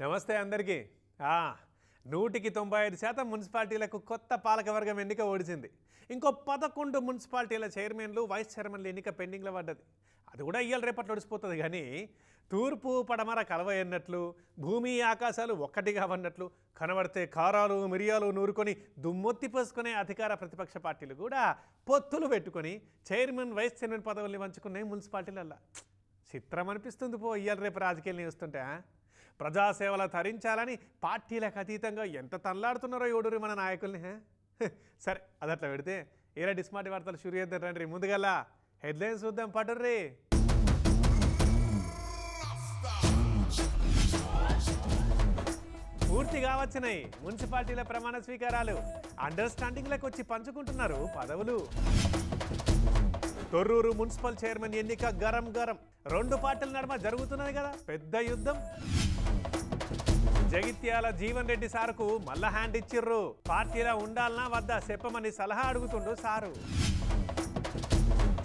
నమస్తే అందరికీ. 195% మున్సిపాలిటీలకు కొత్త పాలకవర్గం ఎన్నిక ఓడిచింది. ఇంకో 11 మున్సిపాలిటీల చైర్మన్లు, వైస్ చైర్మన్లు ఎన్నిక పెండింగ్లో పడ్డది. అది కూడా ఇయ్యాల రేపట్లో ఒడిసిపోతుంది. కానీ తూర్పు పడమర కలవయన్నట్లు, భూమి ఆకాశాలు ఒక్కటిగా అన్నట్లు కనబడితే కారాలు మిరియాలు నూరుకొని దుమ్మొత్తి పోసుకునే అధికార ప్రతిపక్ష పార్టీలు కూడా పొత్తులు పెట్టుకొని చైర్మన్, వైస్ చైర్మన్ పదవుల్ని పంచుకునే మున్సిపాలిటీలల్లా చిత్రం అనిపిస్తుంది. ఇయ్యాల రేపు రాజకీయాలు చూస్తుంటే ప్రజాసేవలు తరించాలని పార్టీలకు అతీతంగా ఎంత తనలాడుతున్నారో ఎవడు మన నాయకుల్ని. సరే, అది అట్లా పెడితే ఏలా డిస్మార్ట్ వార్తలు షురు చేద్దాం రండి. ముందుగల్లా హెడ్లైన్స్ చూద్దాం పట్టుర్రీ. పూర్తిగా వచ్చినాయి మున్సిపాలిటీల ప్రమాణ స్వీకారాలు. అండర్స్టాండింగ్లకు వచ్చి పంచుకుంటున్నారు పదవులు. తొర్రూరు మున్సిపల్ చైర్మన్ ఎన్నిక గరం గరం. 2 పార్టీల నడుమ జరుగుతున్నది కదా పెద్ద యుద్ధం. జగిత్యాల జీవన్ రెడ్డి సారుకు మళ్ళా హ్యాండ్ ఇచ్చిర్రు. పార్టీలో ఉండాలనా వద్దా చెప్పమని సలహా అడుగుతుండు సారు.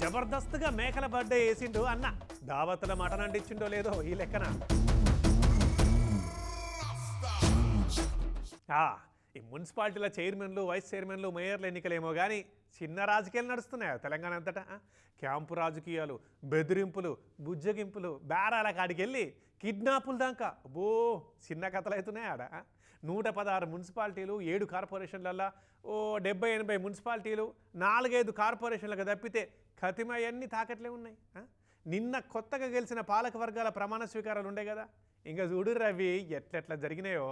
జబర్దస్త్గా మేకల బర్త్డే వేసిండు అన్న. దావతుల మటన్ అంటించిండో లేదో ఈ లెక్కన. ఈ మున్సిపాలిటీల చైర్మన్లు, వైస్ చైర్మన్లు, మేయర్ల ఎన్నికలేమో కానీ చిన్న రాజకీయాలు నడుస్తున్నాయి తెలంగాణ అంతటా. క్యాంపు రాజకీయాలు, బెదిరింపులు, బుజ్జగింపులు, బేరాల కాడికి వెళ్ళి కిడ్నాపుల దాకా చిన్న కథలు అవుతున్నాయి ఆడ. 116 మున్సిపాలిటీలు, 7 కార్పొరేషన్లల్లో 70-80 మున్సిపాలిటీలు, 4-5 కార్పొరేషన్లకు తప్పితే ఖతిమయన్నీ తాకట్లే ఉన్నాయి. నిన్న కొత్తగా గెలిచిన పాలక వర్గాల ప్రమాణ స్వీకారాలు ఉండే కదా, ఇంకా చూడు రవి ఎట్లెట్లా జరిగినాయో.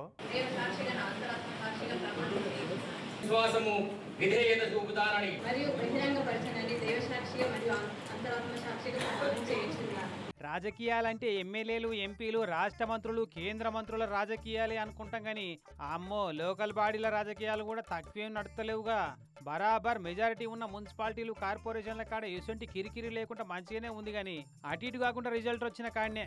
విశ్వాసము, విధేయత చూపుతారని మరియు బహిరంగపరచనని దేవసాక్షిగా మరియు అంతరాత్మ సాక్షిగా ప్రమాణం చేయించున్నారు. రాజకీయాలంటే ఎమ్మెల్యేలు, ఎంపీలు, రాష్ట్ర మంత్రులు, కేంద్ర మంత్రుల రాజకీయాలే అనుకుంటాం కానీ అమ్మో లోకల్ బాడీల రాజకీయాలు కూడా తక్కువేం నడుస్తలేవుగా. బరాబర్ మెజారిటీ ఉన్న మున్సిపాలిటీలు, కార్పొరేషన్ల కాడ ఎటువంటి కిరికిరి లేకుండా మంచిగానే ఉంది. కానీ అటు ఇటు కాకుండా రిజల్ట్ వచ్చిన కాడనే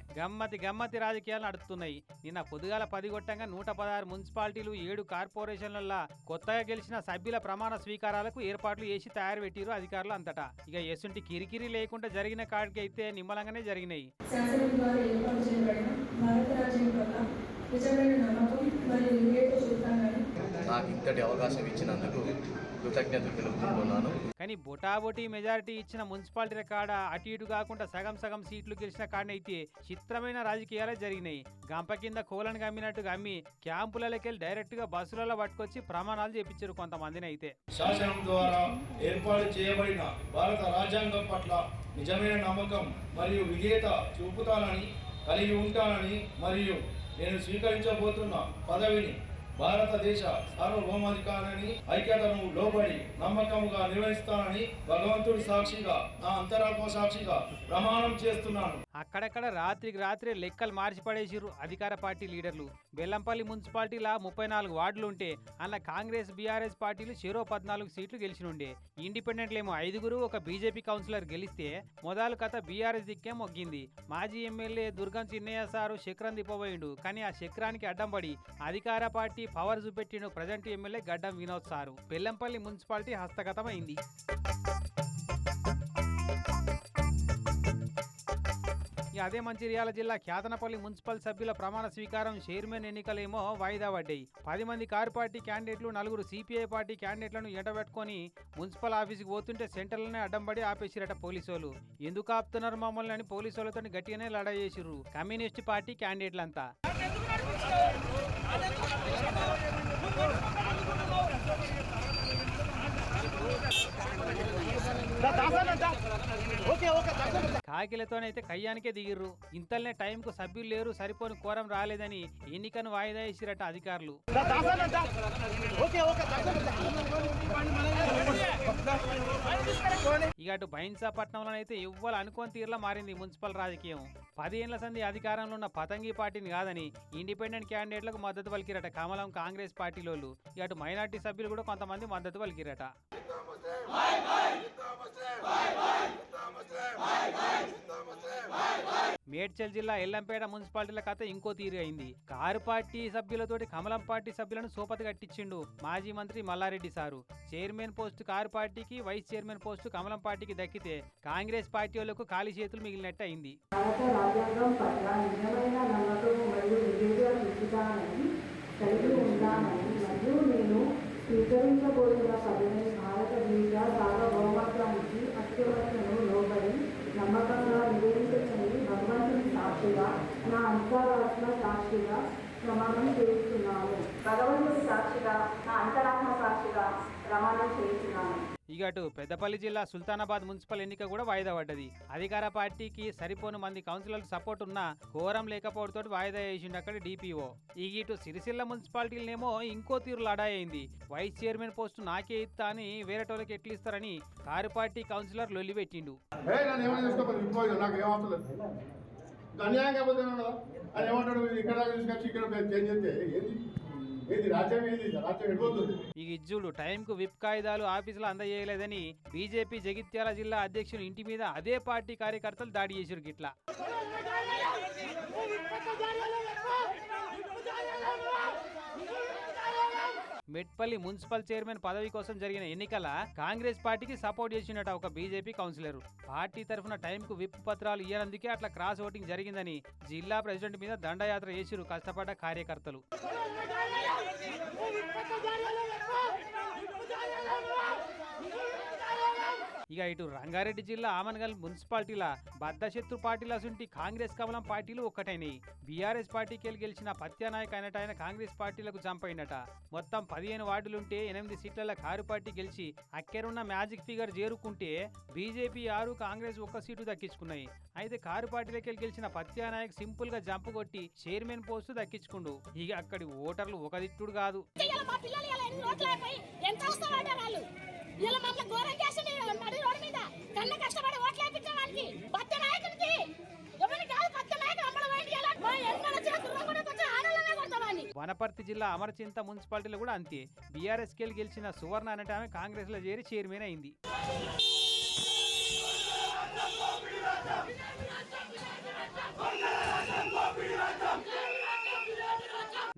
గమ్మతి రాజకీయాలు నడుస్తున్నాయి. నిన్న పొద్దుగాల 10 కొట్టంగా 116 మున్సిపాలిటీలు, 7 కార్పొరేషన్ల కొత్తగా గెలిచిన సభ్యుల ప్రమాణ స్వీకారాలకు ఏర్పాట్లు చేసి తయారు పెట్టిరు అధికారులు అంతటా. ఇక ఎటువంటి కిరికిరి లేకుండా జరిగిన కాడికి అయితే నిమ్మలంగానే జరిగినాయి. శాసనం ద్వారా ఏర్పాటు చేయబడిన భారత రాజ్యం పట్ల నిజమైన నమ్మకం మరియు విధేయత చూపుతానని నాకు ఇంతటి అవకాశం ఇచ్చినందుకు కృతజ్ఞతలు తెలుపుకుంటున్నాను. కానీ బొటాబొటీ మెజారిటీ ఇచ్చిన మున్సిపాలిటీల కాడ అటు ఇటు కాకుండా సగం సీట్లు గెలిచిన కాడనైతే చిత్రమైన రాజకీయాలే జరిగినాయి. గంప కింద కోలను గమ్మినట్టుగా అమ్మి క్యాంపులకెళ్ళి డైరెక్ట్ గా బస్సులలో పట్టుకొచ్చి ప్రమాణాలు చేపించారు కొంతమందిని. అయితే శాసనం ద్వారా ఏర్పాటు చేయబడిన భారత రాజ్యాంగం పట్ల నిజమైన నమ్మకం మరియు విధేయత చూపుతానని, కలిగి ఉంటానని మరియు నేను స్వీకరించబోతున్న పదవిని భారతదేశ సార్వభౌమాధికారాన్ని, ఐక్యతను లోబడి నమ్మకంగా నిర్వహిస్తానని భగవంతుడి సాక్షిగా, నా అంతరాత్మ సాక్షిగా ప్రమాణం చేస్తున్నాను. అక్కడక్కడ రాత్రి లెక్కలు మార్చి పడేసిర్రు అధికార పార్టీ లీడర్లు. బెల్లంపల్లి మున్సిపాలిటీలా 34 వార్డులు ఉంటే అలా కాంగ్రెస్, బీఆర్ఎస్ పార్టీలు చెరో 14 సీట్లు గెలిచినుండే. ఇండిపెండెంట్లేమో 5, ఒక బీజేపీ కౌన్సిలర్ గెలిస్తే మొదలు కథ బీఆర్ఎస్ దిక్కే మొగ్గింది. మాజీ ఎమ్మెల్యే దుర్గం చిన్నయ్య సారు చక్రం తిప్పబోయిండు. కానీ ఆ చక్రానికి అడ్డం పడి అధికార పార్టీ పవర్ చూపెట్టిన ప్రజెంట్ ఎమ్మెల్యే గడ్డం వినోద్ సారు. బెల్లంపల్లి మున్సిపాలిటీ హస్తగతమైంది. అదే మంచిర్యాల జిల్లా ఖ్యాతనపల్లి మున్సిపల్ సభ్యుల ప్రమాణ స్వీకారం, చైర్మన్ ఎన్నికలేమో వాయిదా పడ్డాయి. 10 మంది కారు పార్టీ క్యాండిడేట్లు, 4 సిపిఐ పార్టీ క్యాండిడేట్లను ఎండబెట్టుకుని మున్సిపల్ ఆఫీస్కి పోతుంటే సెంటర్లనే అడ్డంపడి ఆపేసిరట పోలీసులు. ఎందుకు ఆపుతున్నారు మమ్మల్ని అని పోలీసులతో గట్టిగానే లడా చేసిర్రు కమ్యూనిస్ట్ పార్టీ క్యాండిడేట్లంతా. కాకిలతోనైతే కయ్యానికే దిగిర్రు. ఇంతలనే టైంకు సభ్యులు లేరు, సరిపోని కోరం రాలేదని ఎన్నికను వాయిదా వేసిరట అధికారులు. ఇక అటు బైన్సాపట్నంలోనైతే ఇవ్వాలి అనుకోని తీరులా మారింది మున్సిపల్ రాజకీయం. 10 ఏళ్ల సంది అధికారంలో ఉన్న పతంగి పార్టీని కాదని ఇండిపెండెంట్ క్యాండిడేట్లకు మద్దతు పలికిరట కమలం కాంగ్రెస్ పార్టీలోళ్ళు. ఇక అటు మైనార్టీ సభ్యులు కూడా కొంతమంది మద్దతు పలికిరట. మేడ్చల్ జిల్లా ఎల్లంపేట మున్సిపాలిటీల కథ ఇంకో తీరు అయింది. కారు పార్టీ సభ్యులతోటి కమలం పార్టీ సభ్యులను సోపతి కట్టించిండు మాజీ మంత్రి Malla Reddy sir. Chairman post car పార్టీకి, వైస్ చైర్మన్ పోస్టు కమలం పార్టీకి దక్కితే కాంగ్రెస్ పార్టీ వాళ్లకు ఖాళీ చేతులు మిగిలినట్టు అయింది. భారత రాజ్యాంగం పట్ల నిజమైన నమ్మకం మరియు నిజంగా చూపుతానని కలిగి ఉంటానని మరియు నేను స్వీకరించబోతున్న పదవిని భారత దేశ సార్వభౌమత్వానికి అత్యవసరను లోబడి నమ్మకంగా నివేదించని భగవంతుని సాక్షిగా నా అంతరాత్మ సాక్షిగా ప్రమాణం చేస్తున్నాను. భగవంతుని సాక్షిగా నా అంతరాత్మ సాక్షిగా ప్రమాణం చేస్తున్నాను. ఇక అటు పెద్దపల్లి జిల్లా సుల్తానాబాద్ మున్సిపల్ ఎన్నిక కూడా వాయిదా పడ్డది. అధికార పార్టీకి సరిపోను మంది కౌన్సిలర్లు సపోర్ట్ ఉన్నా కోరం లేకపోవడంతో వాయిదా వేసిండు అక్కడ డిపిఓ. ఇటు సిరిసిల్ల మున్సిపాలిటీలనేమో ఇంకో తీరు లడాయింది. వైస్ చైర్మన్ పోస్టు నాకే ఇస్తా అని వేరేటోళ్ళకి ఎట్లు ఇస్తారని కారు పార్టీ కౌన్సిలర్ లొల్లి పెట్టిండు. ఈ ఇజ్జుడు టైంకు విప్ కాయిదాలు ఆఫీసులో అందజేయలేదని బీజేపీ జగిత్యాల జిల్లా అధ్యక్షుని ఇంటి మీద అదే పార్టీ కార్యకర్తలు దాడి చేశారు. గిట్లా మెట్పల్లి మున్సిపల్ చైర్మన్ పదవి కోసం జరిగిన ఎన్నికల కాంగ్రెస్ పార్టీకి సపోర్ట్ చేసినట్టు ఒక బీజేపీ కౌన్సిలర్. పార్టీ తరఫున టైంకు విప్ పత్రాలు ఇయ్యనందుకే అట్లా క్రాస్ ఓటింగ్ జరిగిందని జిల్లా ప్రెసిడెంట్ మీద దండయాత్ర చేసిరు కష్టపడ్డ కార్యకర్తలు. ఇటు రంగారెడ్డి జిల్లా ఆమన్గల్ మున్సిపాలిటీల బద్దశత్రు పార్టీల సుంటి కాంగ్రెస్ కమలం పార్టీలు ఒక్కటైనాయి. బీఆర్ఎస్ పార్టీకి గెలిచిన పత్యానాయక్ అయినట్టు ఆయన కాంగ్రెస్ పార్టీలకు చంపైనట. మొత్తం 15 వార్డులుంటే 8 సీట్ల కారు పార్టీ గెలిచి అక్కెరున్న మ్యాజిక్ ఫిగర్ చేరుకుంటే బీజేపీ 6, కాంగ్రెస్ 1 సీటు దక్కించుకున్నాయి. అయితే కారు పార్టీలకి గెలిచిన పత్యానాయక్ సింపుల్ గా జంపు కొట్టి చైర్మన్ పోస్టు దక్కించుకుండు. ఇక అక్కడి ఓటర్లు ఒక దిట్టుడు కాదు. వనపర్తి జిల్లా అమరచింత మున్సిపాలిటీలో కూడా అంతే. బీఆర్ఎస్ కెళ్ళి గెలిచిన సువర్ణ అనేట ఆమె కాంగ్రెస్ లో చేరి చైర్మన్ అయింది.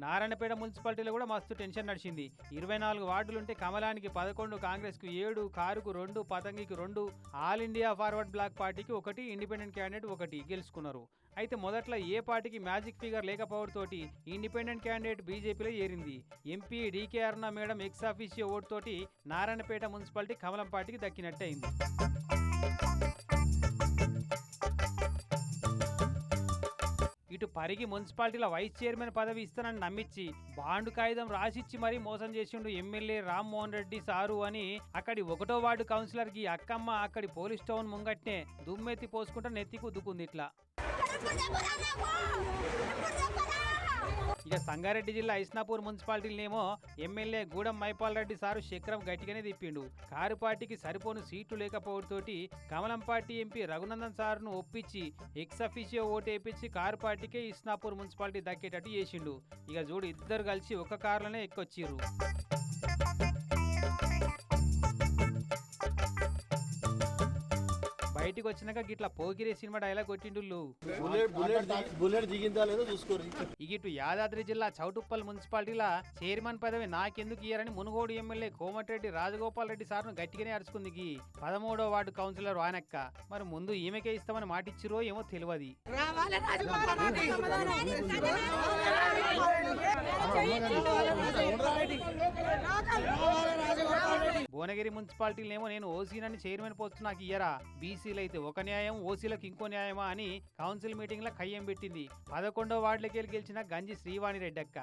నారాయణపేట మున్సిపాలిటీలో కూడా మస్తు టెన్షన్ నడిచింది. 24 వార్డులుంటే కమలానికి 11, కాంగ్రెస్ కు 7, కారుకు 2, పతంగికి 2, ఆల్ ఇండియా ఫార్వర్డ్ బ్లాక్ పార్టీకి 1, ఇండిపెండెంట్ క్యాండిడేట్ 1 గెలుచుకున్నారు. అయితే మొదట్లో ఏ పార్టీకి మ్యాజిక్ ఫిగర్ లేకపోవడంతోటి ఇండిపెండెంట్ క్యాండిడేట్ బీజేపీలో చేరింది. ఎంపీ డీకే అరుణ మేడం ఎక్స్ ఆఫీషియో ఓటు తోటి నారాయణపేట మున్సిపాలిటీ కమలం పార్టీకి దక్కినట్టయింది. ఇటు పరిగి మున్సిపాలిటీల వైస్ చైర్మన్ పదవి ఇస్తానని నమ్మించి బాండు కాగితం రాసిచ్చి మరీ మోసం చేసిండు ఎమ్మెల్యే రామ్మోహన్ రెడ్డి సారు అని అక్కడి 1వ వార్డు కౌన్సిలర్ కి అక్కమ్మ అక్కడి పోలీస్ టౌన్ ముంగట్నే దుమ్మెత్తి పోసుకుంటా నెత్తి కుద్దుకుంది. ఇట్లా ఇక సంగారెడ్డి జిల్లా ఇస్నాపూర్ మున్సిపాలిటీలనేమో ఎమ్మెల్యే గూడెం మైపాల్ రెడ్డి సారు చక్రం గట్టిగానే తిప్పిండు. కారు పార్టీకి సరిపోను సీట్లు లేకపోవడంతోటి కమలం పార్టీ ఎంపీ రఘునందన్ సార్ను ఒప్పించి ఎక్స్ అఫీషియో ఓటు వేయించి కారు పార్టీకే ఇస్నాపూర్ మున్సిపాలిటీ దక్కేటట్టు చేసిండు. ఇక చూడు ఇద్దరు కలిసి ఒక కారులోనే ఎక్కొచ్చిర్రు. బయటికి వచ్చినాక గిట్లా పోగిరే సినిమా డైలాగ్ కొట్టిండు. ఇటు యాదాద్రి జిల్లా చౌటుప్పల్ మున్సిపాలిటీల చైర్మన్ పదవి నాకెందుకు ఇయ్యారని మునుగోడు ఎమ్మెల్యే కోమటిరెడ్డి రాజగోపాల్ రెడ్డి సార్ను గట్టిగానే అరుచుకుంది. 13వ వార్డు కౌన్సిలర్ వానక్క. మరి ముందు ఈమెకే ఇస్తామని మాటిచ్చిరో ఏమో తెలియదు. భువనగిరి మున్సిపాలిటీలేమో నేను ఓసీనని చైర్మన్ పోస్ట్ నాకు ఇయ్యరా, బీసీలు అయితే ఒక న్యాయం, ఓసీలకు ఇంకో న్యాయమా అని కౌన్సిల్ మీటింగ్ లో కయ్యం పెట్టింది. 11వ వార్డులకి గెలిచిన గంజి శ్రీవాణి రెడ్డి అక్క.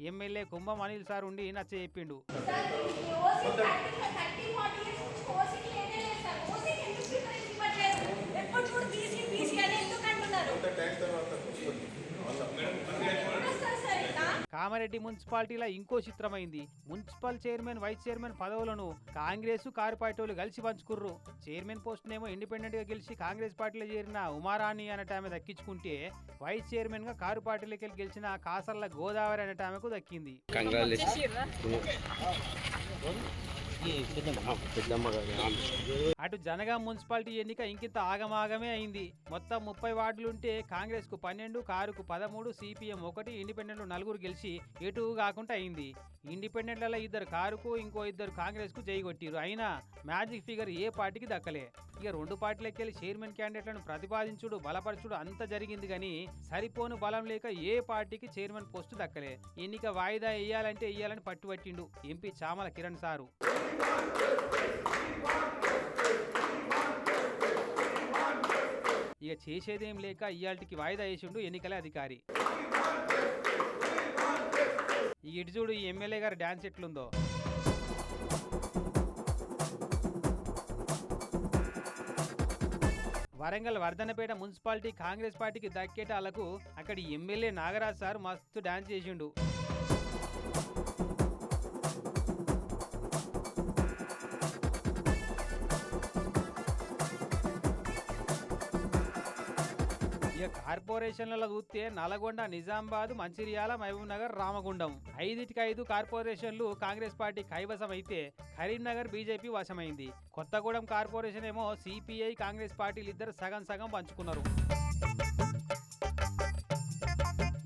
ఎమ్మెల్యే కుంభం అనిల్ సార్ ఉండి నచ్చ చెప్పిండు. కామారెడ్డి మున్సిపాలిటీలో ఇంకో చిత్రమైంది. మున్సిపల్ చైర్మన్, వైస్ చైర్మన్ పదవులను కాంగ్రెస్ కారు పార్టీలు కలిసి పంచుకుర్రు. చైర్మన్ పోస్టునేమో ఇండిపెండెంట్ గా గెలిచి కాంగ్రెస్ పార్టీలో చేరిన ఉమారాణి అనే ఆమె దక్కించుకుంటే, వైస్ చైర్మన్ గా కారు పార్టీలోకి వెళ్ళి గెలిచిన కాసర్ల గోదావరి అనే ఆమెకు దక్కింది. అటు జనగాం మున్సిపాలిటీ ఎన్నిక ఇంకింత ఆగమాగమే అయింది. మొత్తం 30 వార్డులుంటే కాంగ్రెస్ కు 12, కారుకు 13, సిపిఎం 1, ఇండిపెండెంట్లు 4 గెలిచి ఎటు కాకుండా అయింది. ఇండిపెండెంట్లలో 2 కారుకు, ఇంకో 2 కాంగ్రెస్ కు జై కొట్టిరు. అయినా మ్యాజిక్ ఫిగర్ ఏ పార్టీకి దక్కలే. ఇక 2 పార్టీలకు వెళ్ళి చైర్మన్ క్యాండిడేట్లను ప్రతిపాదించుడు, బలపరచుడు అంత జరిగింది కానీ సరిపోను బలం లేక ఏ పార్టీకి చైర్మన్ పోస్టు దక్కలే. ఎన్నిక వాయిదా వేయాలంటే వేయాలని పట్టుబట్టిండు ఎంపీ చామల కిరణ్ సారు. ఇక చేసేదేం లేక ఇయాల్టికి వాయిదా వేసిండు ఎన్నికల అధికారి. ఈ ఇటు చూడు ఈ ఎమ్మెల్యే గారు డాన్స్ ఎట్లుందో. వరంగల్ వర్ధనపేట మున్సిపాలిటీ కాంగ్రెస్ పార్టీకి దక్కేటాలకు అక్కడి ఎమ్మెల్యే నాగరాజ్ సార్ మస్తు డాన్స్ చేసిండు. ఇక కార్పొరేషన్లలో చూస్తే నల్గొండ, నిజామాబాద్, మంచిర్యాల, మహబూబ్ నగర్, రామగుండం 5కి 5 కార్పొరేషన్లు కాంగ్రెస్ పార్టీ కైవసం అయితే కరీంనగర్ బీజేపీ వశమైంది. కొత్తగూడెం కార్పొరేషన్ ఏమో సిపిఐ, కాంగ్రెస్ పార్టీలు ఇద్దరు సగం సగం పంచుకున్నారు.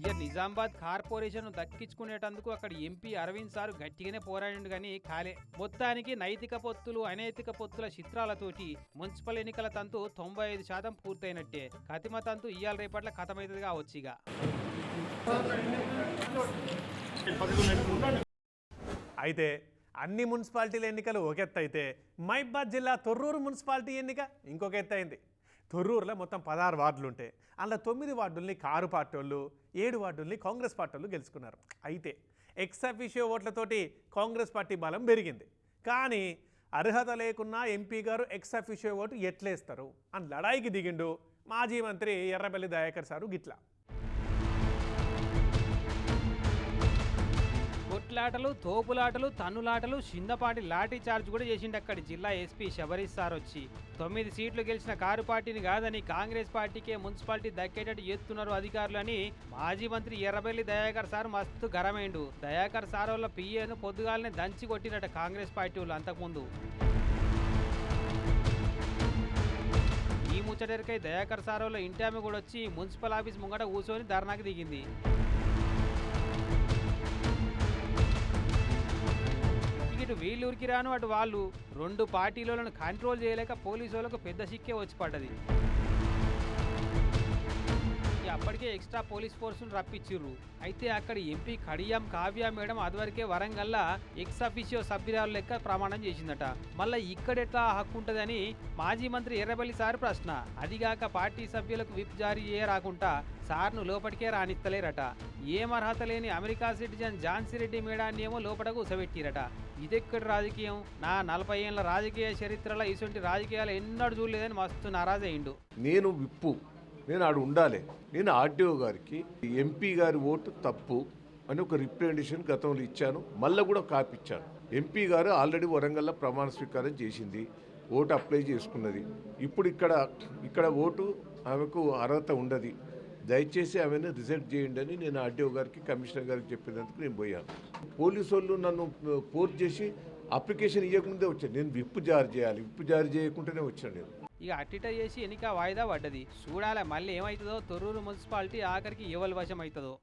ఇక నిజామాబాద్ కార్పొరేషన్ దక్కించుకునేటందుకు అక్కడ ఎంపీ అరవింద్ సార్ గట్టిగానే పోరాడిండు కానీ కాలే. మొత్తానికి నైతిక పొత్తులు, అనైతిక పొత్తుల చిత్రాలతోటి మున్సిపల్ ఎన్నికల తంతు 95% పూర్తయినట్టే. కతిమ తంతు ఇయ్యాల రేపట్ల కథమైతుంది కావచ్చుగా. అయితే అన్ని మున్సిపాలిటీల ఎన్నికలు ఒక ఎత్తు అయితే మహబూబాబాద్ జిల్లా తొర్రూరు మున్సిపాలిటీ ఎన్నిక ఇంకొక ఎత్తు అయింది. తొర్రూరులో మొత్తం 16 వార్డులు ఉంటే అందులో 9 వార్డుల్ని కారు పార్టీ వాళ్ళు, 7 వార్డుల్ని కాంగ్రెస్ పార్టీ వాళ్ళు గెలుచుకున్నారు. అయితే ఎక్స్ అఫిషియో ఓట్లతోటి కాంగ్రెస్ పార్టీ బలం పెరిగింది. కానీ అర్హత లేకున్నా ఎంపీ గారు ఎక్స్ అఫిషియో ఓటు ఎట్లేస్తారు అని లడాయికి దిగిండు మాజీ మంత్రి ఎర్రబెల్లి దయాకర్ సారు గిట్లా. కొట్లాటలు, తోపులాటలు, తన్నులాటలు, చిన్నపాటి లాఠీ చార్జ్ కూడా చేసిండు అక్కడి జిల్లా ఎస్పీ శబరీష్ సార్ వచ్చి. 9 సీట్లు గెలిచిన కారు పార్టీని కాదని కాంగ్రెస్ పార్టీకే మున్సిపాలిటీ దక్కేటట్టు చేస్తున్నారు అధికారులు అని మాజీ మంత్రి ఎర్రబెల్లి దయాకర్ సార్ మస్తు గరమైండు. దయాకర్ సార్ వాళ్ళ పిఏను పొద్దుగాలనే దంచి కొట్టినట్ట కాంగ్రెస్ పార్టీ వాళ్ళు అంతకుముందు. ఈ ముచ్చటరికై దయాకర్ సార్ వాళ్ళ ఇంటి ఆమె కూడా వచ్చి మున్సిపల్ ఆఫీస్ ముంగట కూర్చొని ధర్నాకి దిగింది. ఇటు వీళ్ళూరికి రాను అటు వాళ్ళు 2 పార్టీలను కంట్రోల్ చేయలేక పోలీసు వాళ్ళకు పెద్ద సిక్కే వచ్చి పడ్డది. అప్పటికే ఎక్స్ట్రా పోలీస్ ఫోర్స్ను రప్పించిర్రు. అయితే అక్కడ ఎంపీ కడియం కావ్య మేడం అదివరకే వరంగల్లా ఎక్స్ అఫిషియో సభ్యురాలు లెక్క ప్రమాణం చేసిందట. మళ్ళీ ఇక్కడెట్లా హక్కు ఉంటుందని మాజీ మంత్రి ఎర్రబెల్లి సార్ ప్రశ్న. అదిగాక పార్టీ సభ్యులకు విప్ జారీ చేయరాకుండా సార్ను లోపలికే రానిత్తలేరట. ఏం అర్హత లేని అమెరికా సిటిజన్ ఝాన్సీ రెడ్డి మేడాన్ని ఏమో లోపల కూసబెట్టిరట. ఇదెక్కడి రాజకీయం? నా 40 ఏళ్ల రాజకీయ చరిత్రలో ఇటువంటి రాజకీయాలు ఎన్నడూ చూడలేదని మస్తు నారాజయిండు. నేను విప్పు, నేను ఆడు ఉండాలి. నేను ఆర్డీఓ గారికి ఎంపీ గారి ఓటు తప్పు అని ఒక రిప్రజెంటేషన్ గతంలో ఇచ్చాను, మళ్ళీ కూడా కాపీ ఇచ్చాను. ఎంపీ గారు ఆల్రెడీ వరంగల్లో ప్రమాణ స్వీకారం చేసింది, ఓటు అప్లై చేసుకున్నది. ఇప్పుడు ఇక్కడ ఓటు ఆమెకు అర్హత ఉండదు, దయచేసి ఆమెను రిజెక్ట్ చేయండి అని నేను ఆర్డీఓ గారికి, కమిషనర్ గారికి చెప్పినందుకు నేను పోయాను. పోలీసు వాళ్ళు నన్ను ఫోర్స్ చేసి అప్లికేషన్ ఇవ్వకముందే వచ్చాను. నేను విప్పు జారీ చేయాలి, విప్పు జారీ చేయకుండానే వచ్చాను నేను. ఇక అట్టిట చేసి ఎన్నిక వాయిదా పడ్డది. చూడాలి మళ్ళీ ఏమవుతుందో. తొర్రూరు మున్సిపాలిటీ ఆఖరికి ఎవరి వశం అవుతుందో.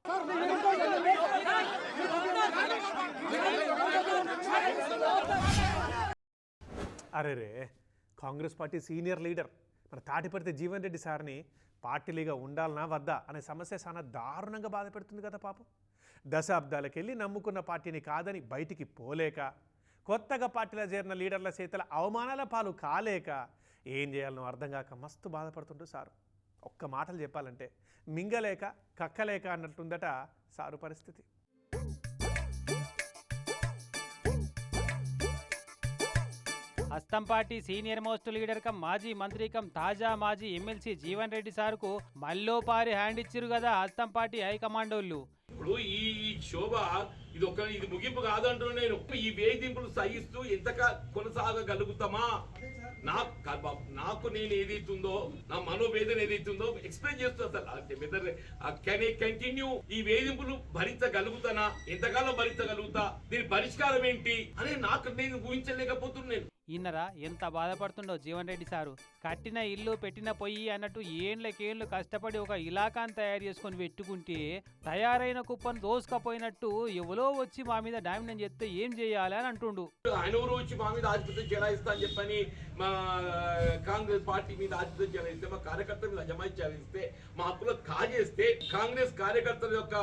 అరేరే, కాంగ్రెస్ పార్టీ సీనియర్ లీడర్ మన తాటిపర్తి జీవన్ రెడ్డి సార్ని పార్టీలీగా ఉండాలనా వద్దా అనే సమస్య చాలా దారుణంగా బాధపెడుతుంది కదా పాపం. దశాబ్దాలకెళ్ళి నమ్ముకున్న పార్టీని కాదని బయటికి పోలేక, కొత్తగా పార్టీలో చేరిన లీడర్ల చేతుల అవమానాల పాలు కాలేక ఏం చేయాలనో అర్థం కాక మస్తు బాధపడుతుంటూ సారు. ఒక్క మాటలు చెప్పాలంటే మింగలేక కక్కలేక అన్నట్టుందట సారు పరిస్థితి. హస్తం party senior most leader come మాజీ మంత్రి కమ్ తాజా మాజీ ఎమ్మెల్సీ జీవన్ రెడ్డి సార్కు మల్లోపారి హ్యాండ్ ఇచ్చిరు కదా హస్తం పార్టీ హైకమాండోళ్ళు. ఇప్పుడు ఈ శోభ ఇది ముగింపు కాదంటున్నా నేను. ఈ వేధింపులు సహిస్తూ ఎంత కొనసాగగలుగుతామా? నాకు నేను ఏదైతుందో నా మనోవేదన ఏదైతుందో ఎక్స్ప్లెయిన్ చేస్తూ అసలు కెన్ ఐ కంటిన్యూ ఈ వేధింపులు భరించగలుగుతానా? ఎంతకాలం భరించగలుగుతా? దీని పరిష్కారం ఏంటి అని నేను ఊహించలేకపోతున్నాను. ఈయనరా ఎంత బాధపడుతుండో జీవన్ రెడ్డి సారు. కట్టిన ఇల్లు పెట్టిన పొయ్యి అన్నట్టు ఏండ్లకేండ్లు కష్టపడి ఒక ఇలాకాను తయారు చేసుకొని పెట్టుకుంటే తయారైన కుప్పను దోసుకపోయినట్టు ఎవరో వచ్చి మా మీద డామినేట్ చేస్తే ఏం చేయాలి అని అంటుండు. ఆయన ఎవరో వచ్చి మా మీద ఆధిపత్యం చెలాయిస్తా అని చెప్పని మా కాంగ్రెస్ పార్టీ మీద ఆధిపత్యం చెలాయిస్తే, మా కార్యకర్తల మీద అజమాయిషి చెలాయిస్తే, మా హక్కులను కాజేస్తే కాంగ్రెస్ కార్యకర్తల యొక్క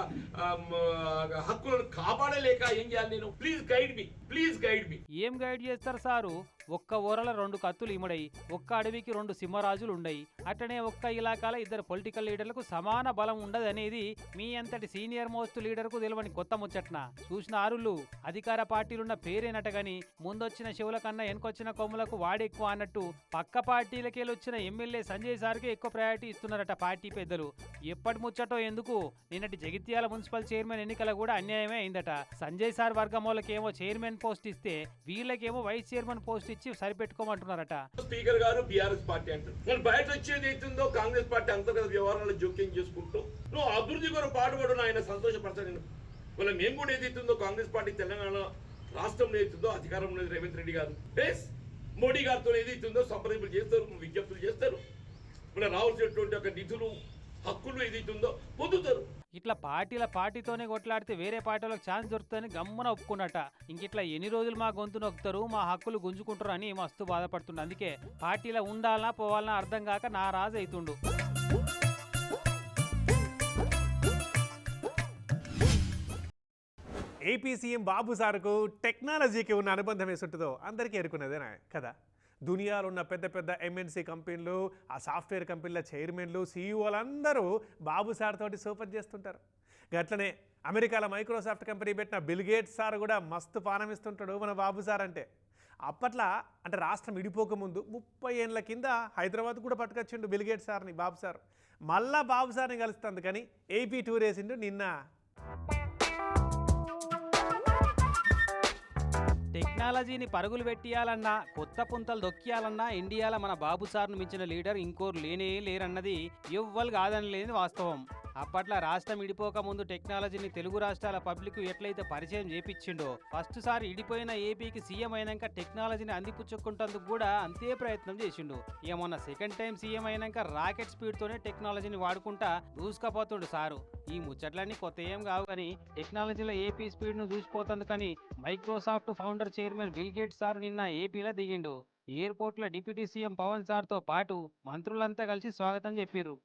హక్కులను కాపాడలేక ఏం చేయాలి నేను? ప్లీజ్ గైడ్ మీ. ఏం గైడ్ చేస్తారు సారు? ఒక్క ఊరల 2 కత్తులు ఇముడయి, ఒక్క అడవికి 2 సింహరాజులు ఉండయి. అట్లనే ఒక్క ఇలాకాల 2 పొలిటికల్ లీడర్లకు సమాన బలం ఉండదు అనేది మీ అంతటి సీనియర్ మోస్ట్ లీడర్కు తెలియని కొత్త ముచ్చట్న. చూసిన ఆరులు అధికార పార్టీలున్న పేరేనట గాని ముందొచ్చిన శివుల కన్నా వెనకొచ్చిన కొమ్ములకు వాడెక్కువ అన్నట్టు పక్క పార్టీలకెళ్ళొచ్చిన ఎమ్మెల్యే సంజయ్ సార్కే ఎక్కువ ప్రయారిటీ ఇస్తున్నారట పార్టీ పెద్దలు. ఎప్పటి ముచ్చటో ఎందుకు, నిన్నటి జగిత్యాల మున్సిపల్ చైర్మన్ ఎన్నికల కూడా అన్యాయమే అయిందట. సంజయ్ సార్ వర్గమూలకేమో చైర్మన్ పోస్ట్ ఇస్తే వీళ్ళకేమో వైస్ చైర్మన్ పోస్ట్ ఇచ్చి సరిపెట్టుకోమంటున్నారట. స్పీకర్ గారు బీఆర్ఎస్ పార్టీ అంటారు. బయట వచ్చేది అవుతుందో కాంగ్రెస్ పార్టీ అంతర్గత వ్యవహారాల్లో జోక్యం చేసుకుంటూ నువ్వు అభివృద్ధి కొరకు పాటుపడు ఆయన సంతోషపడతాను. వాళ్ళ మేము కూడా ఏదైతుందో కాంగ్రెస్ పార్టీ తెలంగాణ రాష్ట్రంలో ఏదైతుందో అధికారంలో రేవంత్ రెడ్డి గారు మోడీ గారితో ఏదైతుందో సంప్రదింపులు చేస్తారు, విజ్ఞప్తులు చేస్తారు. మన రావాల్సినటువంటి ఒక నిధులు హక్కులు ఏదైతుందో పొందుతారు. ఇట్లా పార్టీతోనే కొట్లాడితే వేరే పార్టీలకు ఛాన్స్ దొరుకుతుందని గమ్మున ఒప్పుకున్నట. ఇంకిట్లా ఎన్ని రోజులు మా గొంతు నొక్కుతారు, మా హక్కులు గుంజుకుంటారు అని మస్తు బాధపడుతుండు. అందుకే పార్టీలో ఉండాలనా పోవాలనా అర్థం కాక నారాజు అవుతుండు. ఏపీ సీఎం బాబు సార్కు టెక్నాలజీకి ఉన్న అనుబంధం ఏసుంటుందో అందరికీ ఎరుకున్నదేనా కదా. దునియాలో ఉన్న పెద్ద పెద్ద ఎంఎన్సీ కంపెనీలు, ఆ సాఫ్ట్వేర్ కంపెనీల చైర్మన్లు, సీఈఓలు అందరూ బాబు సార్ తోటి సూపర్ చేస్తుంటారు. గట్లనే అమెరికాలో మైక్రోసాఫ్ట్ కంపెనీ పెట్టిన బిల్ గేట్స్ సార్ కూడా మస్తు పానమిస్తుంటాడు మన బాబు సార్ అంటే. అప్పట్లో అంటే రాష్ట్రం విడిపోకముందు 30 ఏళ్ళ కింద హైదరాబాద్ కూడా పట్టుకొచ్చిండు బిల్ గేట్స్ సార్ని బాబు సార్. మళ్ళా బాబు సార్ని కలుస్తుంది కానీ ఏపీ టూర్ వేసిండు నిన్న. టెక్నాలజీని పరుగులు పెట్టియాలన్నా, కొత్త పుంతలు దొక్కియాలన్నా ఇండియాలో మన బాబు సార్ను మించిన లీడర్ ఇంకోరు లేనే లేరన్నది ఎవ్వరు కాదని లేని వాస్తవం. అప్పట్లో రాష్ట్రం ఇడిపోక ముందు టెక్నాలజీని తెలుగు రాష్ట్రాల పబ్లిక్ ఎట్లయితే పరిచయం చేపించిండో, ఫస్ట్ సారి ఇడిపోయిన ఏపీకి సీఎం అయినాక టెక్నాలజీని అందిపుచ్చుకుంటందుకు కూడా అంతే ప్రయత్నం చేసిండు. ఇక మొన్న సెకండ్ టైం సీఎం అయినాక రాకెట్ స్పీడ్తోనే టెక్నాలజీని వాడుకుంటా దూసుకపోతుండు సారు. ఈ ముచ్చట్లన్నీ కొత్త ఏం కావు కానీ టెక్నాలజీలో ఏపీ స్పీడ్ను దూసిపోతుంది. కానీ Microsoft founder chairman bill gates sir నిన్న ఏపీలో దిగిండు. ఎయిర్పోర్ట్లో డిప్యూటీ సీఎం పవన్ సార్తో పాటు మంత్రులంతా కలిసి స్వాగతం చెప్పారు.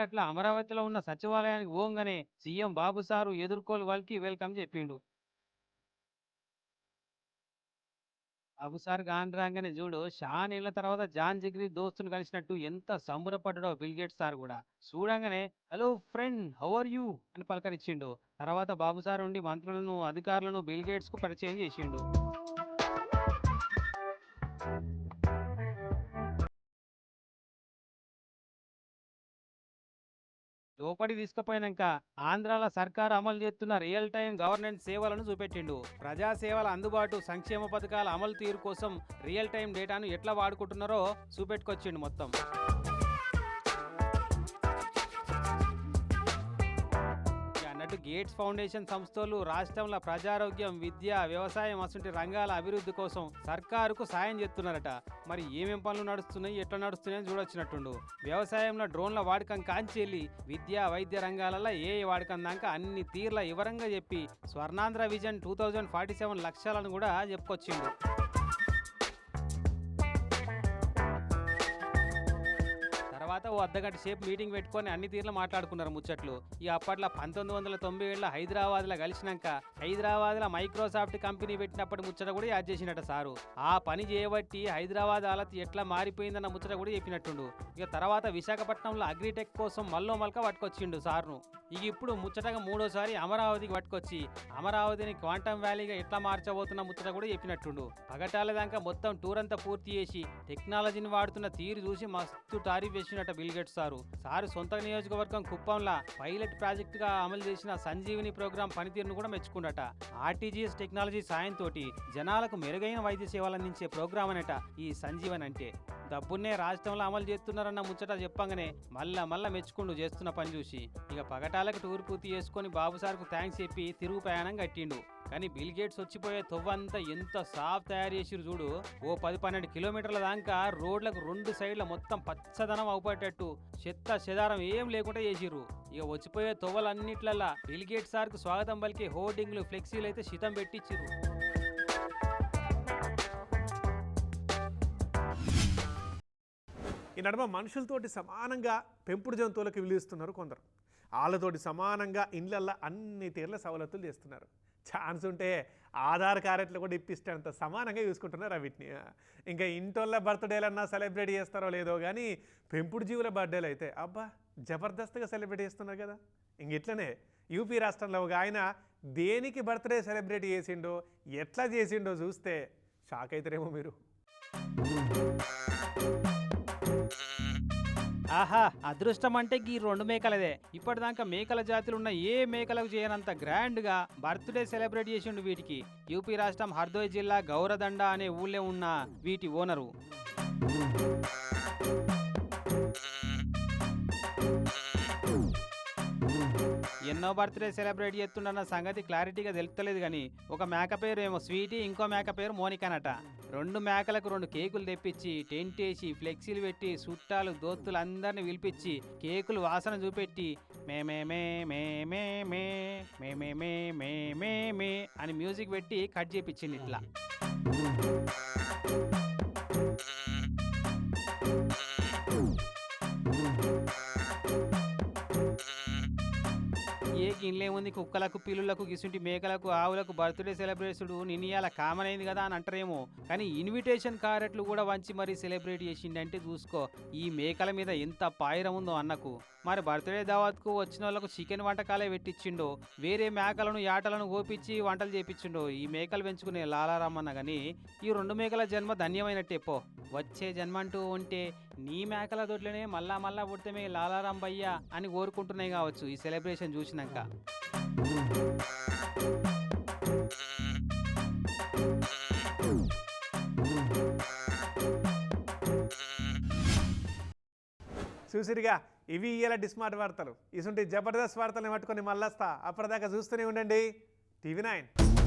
అట్లా అమరావతిలో ఉన్న సచివాలయానికి పోగానే సీఎం బాబు సారు ఎదుర్కోలు వాళ్ళకి వెల్కమ్ చెప్పిండు. బాబు సార్ రాగానే చూడు షానేళ్ల తర్వాత జాన్ జిగ్రీ దోస్తును కలిసినట్టు ఎంత సంబరపడ్డాడో బిల్ గేట్స్ సార్ కూడా. చూడంగానే hello friend how are you అని పలకరించిండు. తర్వాత బాబు సార్ ఉండి మంత్రులను అధికారులను బిల్ గేట్స్ కు పరిచయం చేసిండు. లోపడి తీసుకుపోయినాక ఆంధ్రాల సర్కారు అమలు చేస్తున్న రియల్ టైం గవర్నెన్స్ సేవలను చూపెట్టిండు. ప్రజా సేవల అందుబాటు, సంక్షేమ పథకాల అమలు తీరు కోసం రియల్ టైం డేటాను ఎట్లా వాడుకుంటున్నారో చూపెట్టుకొచ్చిండు మొత్తం. అన్నట్టు గేట్స్ ఫౌండేషన్ సంస్థలు రాష్ట్రంలో ప్రజారోగ్యం, విద్య, వ్యవసాయం అసంటి రంగాల అభివృద్ధి కోసం సర్కారుకు సాయం చేస్తున్నారట. మరి ఏమేం పనులు నడుస్తున్నాయి, ఎట్లా నడుస్తున్నాయని చూడొచ్చినట్టుండు. వ్యవసాయంలో డ్రోన్ల వాడకం కాంచెల్లి విద్య, వైద్య రంగాలలో ఏ వాడకం దాకా అన్ని తీర్ల వివరంగా చెప్పి స్వర్ణాంధ్ర విజన్ 2047 లక్ష్యాలను కూడా చెప్పుకొచ్చిండు. తర్వాత ఓ అర్ధగంట సేపు మీటింగ్ పెట్టుకొని అన్ని తీర్లు మాట్లాడుకున్నారు ముచ్చట్లు. ఇక అప్పట్లో 1997లో హైదరాబాద్లో కలిసినాక హైదరాబాద్లో మైక్రోసాఫ్ట్ కంపెనీ పెట్టినప్పటి ముచ్చట కూడా యాడ్ చేసినట్ట సారు. ఆ పని చేయబట్టి హైదరాబాద్ హాలత్ ఎట్లా మారిపోయిందన్న ముచ్చట కూడా చెప్పినట్టుండు. ఇక తర్వాత విశాఖపట్నంలో అగ్రిటెక్ కోసం మల్లో మల్క పట్టుకొచ్చిండు సార్ను. ఇక ఇప్పుడు ముచ్చటగా మూడోసారి అమరావతికి పట్టుకొచ్చి అమరావతిని క్వాంటమ్ వ్యాలీగా ఎట్లా మార్చబోతున్న ముచ్చట కూడా చెప్పినట్టుండు. పగటాల దాకా మొత్తం టూర్ అంతా పూర్తి చేసి టెక్నాలజీని వాడుతున్న తీరు చూసి మస్తు తారీఫ్ చేసినట్ట బిల్ గేట్స్ సారు సొంత నియోజకవర్గం కుప్పంలా పైలట్ ప్రాజెక్ట్ గా అమలు చేసిన సంజీవిని ప్రోగ్రాం పనితీరును కూడా మెచ్చుకుండట. ఆర్టీజీఎస్ టెక్నాలజీ సాయంతో జనాలకు మెరుగైన వైద్య సేవలు అందించే ప్రోగ్రాం అనట ఈ సంజీవన్ అంటే. డబ్బున్నే రాష్ట్రంలో అమలు చేస్తున్నారన్న ముచ్చట చెప్పంగానే మళ్ళా మెచ్చుకుంటూ చేస్తున్న పని చూసి ఇక పగటాలకు టూర్ పూర్తి చేసుకొని బాబు సార్కు థ్యాంక్స్ చెప్పి తిరుగు ప్రయాణం కట్టిండు. కానీ బిల్ గేట్స్ వచ్చిపోయే తొవ్వంతా ఎంత సాఫ్ తయారు చేసిరు చూడు. ఓ 10-12 కిలోమీటర్ల దాకా రోడ్లకు 2 సైడ్ల మొత్తం పచ్చదనం అవుపడేటట్టు చెత్త చెదారం ఏం లేకుండా చేసిర్రు. ఇక వచ్చిపోయే తొవ్వలన్నిట్లల్లా బిల్ గేట్స్ సార్కు స్వాగతం పలికే హోర్డింగ్లు ఫ్లెక్సీలు అయితే శితం పెట్టించిర్రు. ఈ నడుమ మనుషులతోటి సమానంగా పెంపుడు జంతువులకు విలువిస్తున్నారు కొందరు. వాళ్ళతోటి సమానంగా ఇండ్లల్లో అన్ని తీర్ల సవలతులు చేస్తున్నారు. ఛాన్స్ ఉంటే ఆధార్ కార్డులు కూడా ఇప్పిస్తేంత సమానంగా చూసుకుంటున్నారు వీటిని. ఇంకా ఇంటోళ్ళ బర్త్డేలన్నా సెలబ్రేట్ చేస్తారో లేదో కానీ పెంపుడు జీవుల బర్త్డేలు అయితే అబ్బా జబర్దస్త్గా సెలబ్రేట్ చేస్తున్నారు కదా. ఇంక ఇట్లనే యూపీ రాష్ట్రంలో ఒక ఆయన దేనికి బర్త్డే సెలబ్రేట్ చేసిండో ఎట్లా చేసిండో చూస్తే షాక్ అవుతారేమో మీరు. ఆహా, అదృష్టం అంటే ఈ 2 మేకలదే. ఇప్పటిదాకా మేకల జాతులున్న ఏ మేకలకు చేయనంత గ్రాండ్గా బర్త్డే సెలబ్రేట్ చేసిండు వీటికి యూపీ రాష్ట్రం హర్దోయ్ జిల్లా గౌరదండ అనే ఊళ్ళో ఉన్న వీటి ఓనరు. ఎన్నో బర్త్డే సెలబ్రేట్ చేస్తుండన్న సంగతి క్లారిటీగా తెలుస్తలేదు కానీ ఒక మేక పేరు ఏమో స్వీటీ, ఇంకో మేక పేరు మోనికానట. 2 మేకలకు 2 కేకులు తెప్పించి టెంట్ వేసి ఫ్లెక్సీలు పెట్టి చుట్టాలు దోస్తులు అందరిని పిలిపించి కేకులు వాసన చూపెట్టి మే మే మే మే మే మే మే మే మే మే మే మే అని మ్యూజిక్ పెట్టి కట్ చేపించింది ఇట్లా. ఇండ్లేముంది కుక్కలకు పిల్లులకు గిసుంటి మేకలకు ఆవులకు బర్త్డే సెలబ్రేషన్ నిన్నయాల కామన్ అయింది కదా అని అంటారేమో కానీ ఇన్విటేషన్ కార్డులు కూడా వంచి మరీ సెలబ్రేట్ చేసిండంటే చూసుకో ఈ మేకల మీద ఎంత పాయిరం ఉందో అన్నకు. మరి బర్త్డే దావత్కు వచ్చిన వాళ్ళకు చికెన్ వంటకాలే పెట్టించిండో వేరే మేకలను యాటలను గోపించి వంటలు చేపించిండో ఈ మేకలు పెంచుకునే లాలారామన్న కానీ ఈ 2 మేకల జన్మ ధన్యమైనట్టే పో. వచ్చే జన్మ అంటూ ఉంటే నీ మేకల దొడ్లనే మళ్ళా పుడితమే లాలారాం భయ్యా అని కోరుకుంటున్నాయి కావచ్చు ఈ సెలబ్రేషన్ చూసినాక. చూసిరిగా ఇవి ఇయ్యాల డిస్మార్ట్ వార్తలు. ఇసుంటి జబర్దస్త్ వార్తలను పట్టుకొని మళ్ళొస్తా. అప్పటిదాకా చూస్తూనే ఉండండి TV9.